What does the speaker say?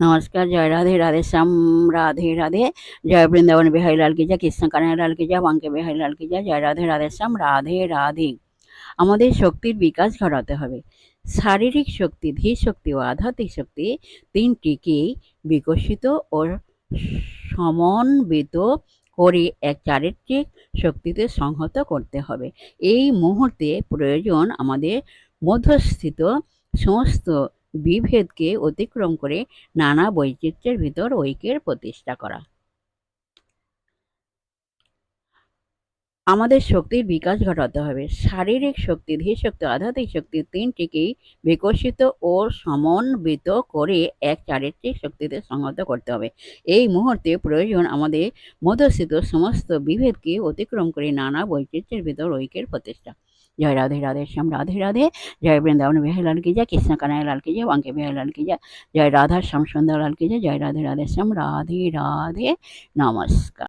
नमस्कार, जय राधे, राधे श्याम, राधे राधे। जय वृंदावन बिहारी लाल की जय, कृष्ण कन्हैया लाल की जय, বাঙ্কে বিহারী লাল की जय, जय राधे, राधे श्याम, রাধে রাধে। আমাদের শক্তির বিকাশ ঘটাতে হবে। শারীরিক শক্তি, ধীর শক্তি ও আধ্যাত্মিক শক্তি তিনটিকেই বিকশিত ও সমন্বিত করে এক চারিত্রিক শক্তিতে সংহত করতে হবে। এই মুহূর্তে প্রয়োজন আমাদের মধ্যস্থিত সমস্ত বিভেদকে অতিক্রম করে নানা বৈচিত্র্যের ভিতর ঐক্যের প্রতিষ্ঠা করা। আমাদের শক্তির বিকাশ ঘটাতে হবে। শারীরিক শক্তি, ধীর শক্তি, আধ্যাত্মিক শক্তি তিনটিকেই বিকশিত ও সমন্বিত করে এক চারিত্রিক শক্তিতে সংহত করতে হবে। এই মুহূর্তে প্রয়োজন আমাদের মধ্যস্থিত সমস্ত বিভেদকে অতিক্রম করে নানা বৈচিত্র্যের ভিতর ঐক্যের প্রতিষ্ঠা। জয় রাধে, রাধে শ্যাম, রাধে রাধে। জয় বৃন্দাবন বিহারী লাল की जय, कृष्ण कन्हैया लाल की जय, বাঙ্কে বিহারী লাল की जय, জয় রাধা শ্যাম সুন্দর লাল की जय, জয় রাধে, রাধে শ্যাম, রাধে রাধে। নমস্কার।